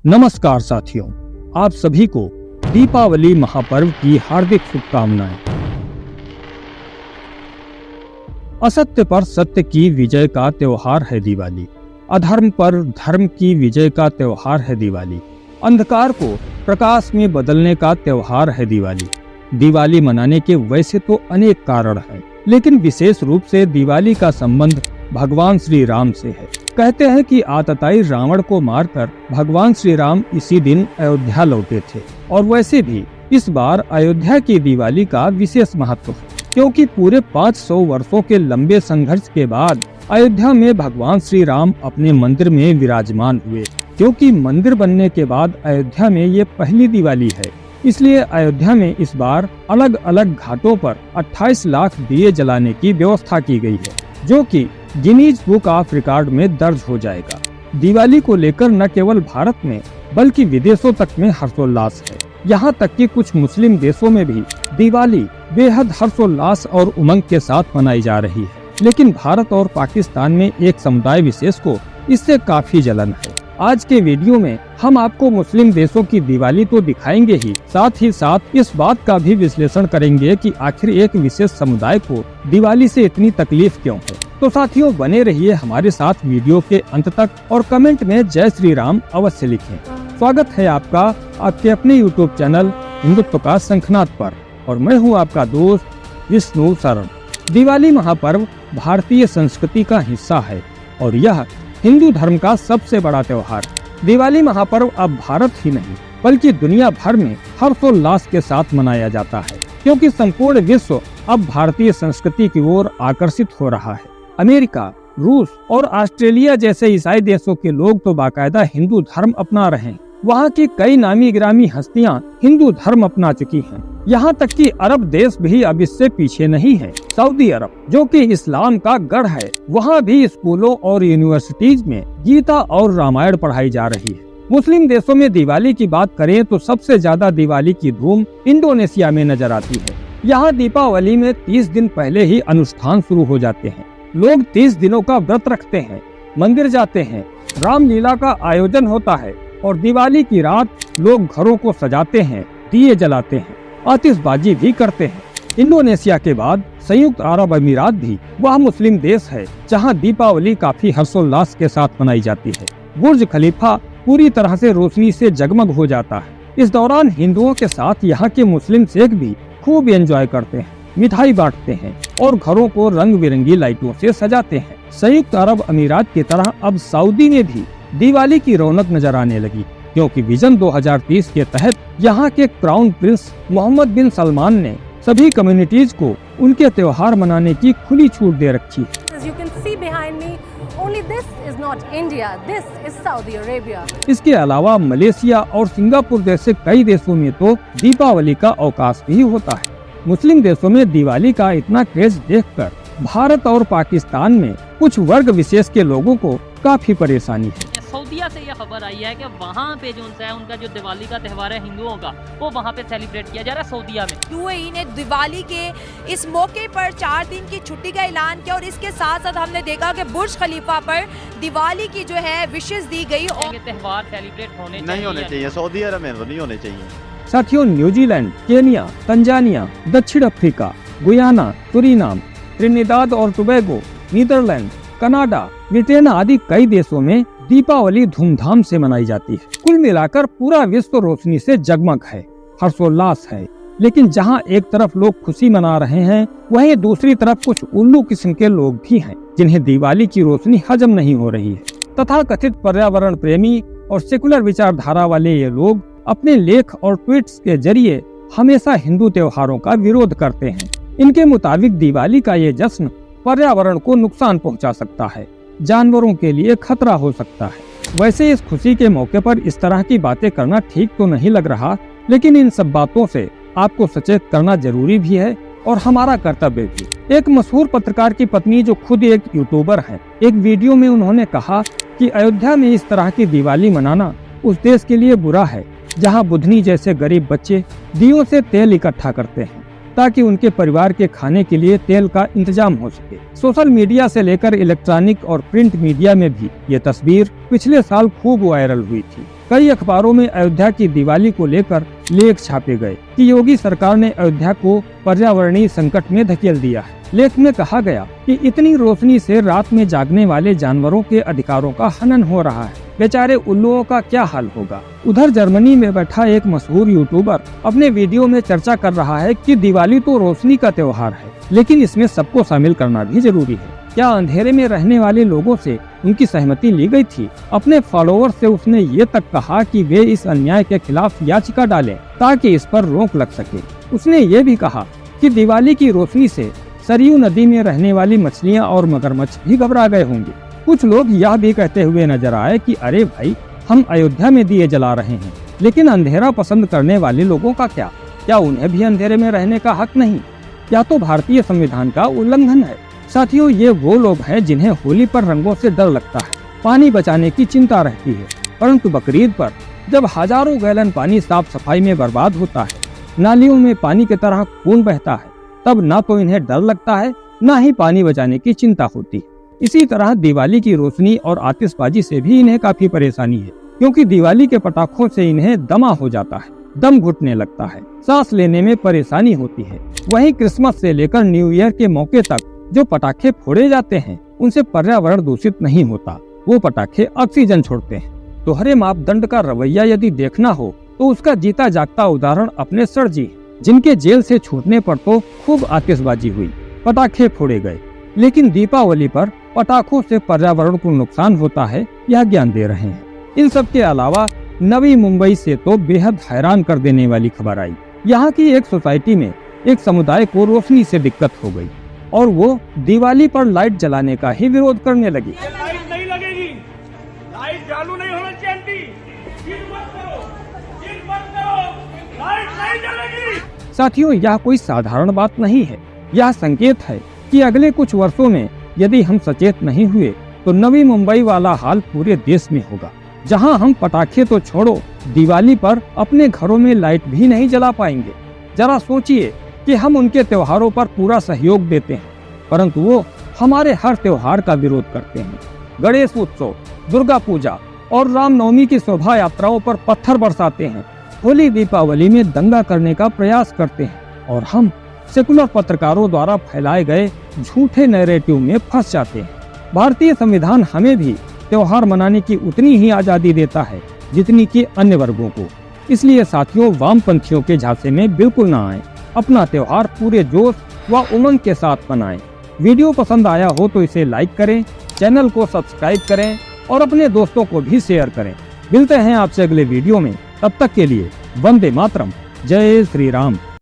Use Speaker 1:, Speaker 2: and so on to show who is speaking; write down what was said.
Speaker 1: नमस्कार साथियों, आप सभी को दीपावली महापर्व की हार्दिक शुभकामनाएं। असत्य पर सत्य की विजय का त्योहार है दिवाली। अधर्म पर धर्म की विजय का त्योहार है दिवाली। अंधकार को प्रकाश में बदलने का त्योहार है दिवाली। दिवाली मनाने के वैसे तो अनेक कारण हैं, लेकिन विशेष रूप से दिवाली का संबंध भगवान श्री राम से है। कहते हैं कि आतताई रावण को मारकर भगवान श्री राम इसी दिन अयोध्या लौटे थे। और वैसे भी इस बार अयोध्या की दिवाली का विशेष महत्व है, क्योंकि पूरे 500 वर्षों के लंबे संघर्ष के बाद अयोध्या में भगवान श्री राम अपने मंदिर में विराजमान हुए। क्योंकि मंदिर बनने के बाद अयोध्या में ये पहली दिवाली है, इसलिए अयोध्या में इस बार अलग अलग घाटों पर 28 लाख दिए जलाने की व्यवस्था की गई है, जो कि गिनीज बुक ऑफ रिकॉर्ड में दर्ज हो जाएगा। दिवाली को लेकर न केवल भारत में बल्कि विदेशों तक में हर्षोल्लास है। यहाँ तक कि कुछ मुस्लिम देशों में भी दिवाली बेहद हर्षोल्लास और उमंग के साथ मनाई जा रही है। लेकिन भारत और पाकिस्तान में एक समुदाय विशेष को इससे काफी जलन है। आज के वीडियो में हम आपको मुस्लिम देशों की दिवाली तो दिखाएंगे ही साथ इस बात का भी विश्लेषण करेंगे कि आखिर एक विशेष समुदाय को दिवाली से इतनी तकलीफ क्यों है। तो साथियों, बने रहिए हमारे साथ वीडियो के अंत तक और कमेंट में जय श्री राम अवश्य लिखें। स्वागत है आपका आपके अपने यूट्यूब चैनल हिंदुत्व का शंखनाद पर, और मैं हूँ आपका दोस्त विष्णु शरण। दिवाली महापर्व भारतीय संस्कृति का हिस्सा है और यह हिंदू धर्म का सबसे बड़ा त्योहार। दिवाली महापर्व अब भारत ही नहीं बल्कि दुनिया भर में हर्षोल्लास के साथ मनाया जाता है, क्योंकि संपूर्ण विश्व अब भारतीय संस्कृति की ओर आकर्षित हो रहा है। अमेरिका, रूस और ऑस्ट्रेलिया जैसे ईसाई देशों के लोग तो बाकायदा हिंदू धर्म अपना रहे हैं। वहाँ की कई नामी गिरामी हस्तियाँ हिंदू धर्म अपना चुकी हैं। यहाँ तक कि अरब देश भी अब इससे पीछे नहीं है। सऊदी अरब, जो कि इस्लाम का गढ़ है, वहाँ भी स्कूलों और यूनिवर्सिटीज में गीता और रामायण पढ़ाई जा रही है। मुस्लिम देशों में दिवाली की बात करें तो सबसे ज्यादा दिवाली की धूम इंडोनेशिया में नजर आती है। यहाँ दीपावली में 30 दिन पहले ही अनुष्ठान शुरू हो जाते हैं। लोग 30 दिनों का व्रत रखते हैं, मंदिर जाते हैं, रामलीला का आयोजन होता है और दिवाली की रात लोग घरों को सजाते हैं, दिए जलाते हैं, आतिशबाजी भी करते हैं। इंडोनेशिया के बाद संयुक्त अरब अमीरात भी वह मुस्लिम देश है जहां दीपावली काफी हर्षोल्लास के साथ मनाई जाती है। बुर्ज खलीफा पूरी तरह से रोशनी से जगमग हो जाता है। इस दौरान हिंदुओं के साथ यहाँ के मुस्लिम शेख भी खूब एंजॉय करते हैं, मिठाई बांटते हैं और घरों को रंग बिरंगी लाइटों से सजाते हैं। संयुक्त अरब अमीरात की तरह अब सऊदी में भी दिवाली की रौनक नजर आने लगी, क्योंकि विजन 2030 के तहत यहाँ के क्राउन प्रिंस मोहम्मद बिन सलमान ने सभी कम्युनिटीज को उनके त्योहार मनाने की खुली छूट दे रखी है। इसके अलावा मलेशिया और सिंगापुर जैसे कई देशों में तो दीपावली का अवकाश भी होता है। मुस्लिम देशों में दिवाली का इतना क्रेज देखकर भारत और पाकिस्तान में कुछ वर्ग विशेष के लोगों को काफी परेशानी है।
Speaker 2: सऊदीया से यह खबर आई है कि वहाँ पे जो है उनका जो दिवाली का त्योहार है हिंदुओं का, वो वहाँ पे सेलिब्रेट किया जा रहा है सऊदीया में।
Speaker 3: यूएई ने दिवाली के इस मौके पर 4 दिन की छुट्टी का ऐलान किया और इसके साथ साथ हमने देखा कि बुर्ज खलीफा पर दिवाली की जो है विशेष दी गई और
Speaker 2: त्योहार सेलिब्रेट
Speaker 4: नहीं होने चाहिए। सऊदी अरब में तो नहीं होने चाहिए।
Speaker 1: साथियों, न्यूजीलैंड, केनिया, तंजानिया, दक्षिण अफ्रीका, गुयाना, सुरीनाम, त्रिनिदाद और टोबैगो, नीदरलैंड, कनाडा, ब्रिटेन आदि कई देशों में दीपावली धूमधाम से मनाई जाती है। कुल मिलाकर पूरा विश्व रोशनी से जगमग है, हर्षोल्लास है। लेकिन जहां एक तरफ लोग खुशी मना रहे हैं, वहीं दूसरी तरफ कुछ उल्लू किस्म के लोग भी हैं जिन्हें दिवाली की रोशनी हजम नहीं हो रही है। तथा कथित पर्यावरण प्रेमी और सेकुलर विचारधारा वाले ये लोग अपने लेख और ट्वीट्स के जरिए हमेशा हिंदू त्योहारों का विरोध करते हैं। इनके मुताबिक दिवाली का ये जश्न पर्यावरण को नुकसान पहुंचा सकता है, जानवरों के लिए खतरा हो सकता है। वैसे इस खुशी के मौके पर इस तरह की बातें करना ठीक तो नहीं लग रहा, लेकिन इन सब बातों से आपको सचेत करना जरूरी भी है और हमारा कर्तव्य भी। एक मशहूर पत्रकार की पत्नी, जो खुद एक यूट्यूबर है, एक वीडियो में उन्होंने कहा कि अयोध्या में इस तरह की दिवाली मनाना उस देश के लिए बुरा है जहाँ बुधनी जैसे गरीब बच्चे दियों से तेल इकट्ठा करते हैं ताकि उनके परिवार के खाने के लिए तेल का इंतजाम हो सके। सोशल मीडिया से लेकर इलेक्ट्रॉनिक और प्रिंट मीडिया में भी ये तस्वीर पिछले साल खूब वायरल हुई थी। कई अखबारों में अयोध्या की दिवाली को लेकर लेख छापे गए कि योगी सरकार ने अयोध्या को पर्यावरणीय संकट में धकेल दिया है। लेख में कहा गया कि इतनी रोशनी से रात में जागने वाले जानवरों के अधिकारों का हनन हो रहा है, बेचारे उल्लुओं का क्या हाल होगा। उधर जर्मनी में बैठा एक मशहूर यूट्यूबर अपने वीडियो में चर्चा कर रहा है कि दिवाली तो रोशनी का त्योहार है, लेकिन इसमें सबको शामिल करना भी जरूरी है। क्या अंधेरे में रहने वाले लोगों से उनकी सहमति ली गई थी? अपने फॉलोअर्स से उसने ये तक कहा कि वे इस अन्याय के खिलाफ याचिका डालें ताकि इस पर रोक लग सके। उसने ये भी कहा कि दिवाली की रोशनी से सरयू नदी में रहने वाली मछलियां और मगरमच्छ भी घबरा गए होंगे। कुछ लोग यह भी कहते हुए नजर आए कि अरे भाई, हम अयोध्या में दिए जला रहे हैं, लेकिन अंधेरा पसंद करने वाले लोगों का क्या उन्हें भी अंधेरे में रहने का हक नहीं? क्या तो भारतीय संविधान का उल्लंघन है? साथियों, ये वो लोग हैं जिन्हें होली पर रंगों से डर लगता है, पानी बचाने की चिंता रहती है, परंतु बकरीद पर जब हजारों गैलन पानी साफ सफाई में बर्बाद होता है, नालियों में पानी की तरह खून बहता है, तब ना तो इन्हें डर लगता है, ना ही पानी बचाने की चिंता होती है। इसी तरह दिवाली की रोशनी और आतिशबाजी से भी इन्हें काफी परेशानी है, क्योंकि दिवाली के पटाखों से इन्हें दमा हो जाता है, दम घुटने लगता है, सांस लेने में परेशानी होती है। वहीं क्रिसमस से लेकर न्यू ईयर के मौके तक जो पटाखे फोड़े जाते हैं, उनसे पर्यावरण दूषित नहीं होता, वो पटाखे ऑक्सीजन छोड़ते हैं। दोहरे मापदंड का रवैया यदि देखना हो तो उसका जीता जागता उदाहरण अपने सर जी, जिनके जेल से छूटने पर तो खूब आतिशबाजी हुई, पटाखे फोड़े गए, लेकिन दीपावली पर पटाखों से पर्यावरण को नुकसान होता है, यह ज्ञान दे रहे हैं। इन सब के अलावा नवी मुंबई से तो बेहद हैरान कर देने वाली खबर आई। यहाँ की एक सोसाइटी में एक समुदाय को रोशनी से दिक्कत हो गई और वो दिवाली पर लाइट जलाने का ही विरोध करने लगी।
Speaker 5: लाइट नहीं लगेगी, लाइट चालू नहीं होना चाहिए, लाइट नहीं जलेगी।
Speaker 1: साथियों, यह कोई साधारण बात नहीं है, यह संकेत है कि अगले कुछ वर्षों में यदि हम सचेत नहीं हुए तो नवी मुंबई वाला हाल पूरे देश में होगा, जहां हम पटाखे तो छोड़ो, दिवाली पर अपने घरों में लाइट भी नहीं जला पाएंगे। जरा सोचिए कि हम उनके त्योहारों पर पूरा सहयोग देते हैं, परंतु वो हमारे हर त्योहार का विरोध करते हैं। गणेश उत्सव, दुर्गा पूजा और रामनवमी की शोभा यात्राओं पर पत्थर बरसाते हैं, होली दीपावली में दंगा करने का प्रयास करते हैं, और हम सेकुलर पत्रकारों द्वारा फैलाए गए झूठे नैरेटिव में फंस जाते हैं। भारतीय संविधान हमें भी त्योहार मनाने की उतनी ही आजादी देता है जितनी कि अन्य वर्गों को। इसलिए साथियों, वामपंथियों के झांसे में बिल्कुल ना आए, अपना त्योहार पूरे जोश व उमंग के साथ मनाएं। वीडियो पसंद आया हो तो इसे लाइक करें, चैनल को सब्सक्राइब करें और अपने दोस्तों को भी शेयर करें। मिलते हैं आपसे अगले वीडियो में, तब तक के लिए वंदे मातरम, जय श्री राम।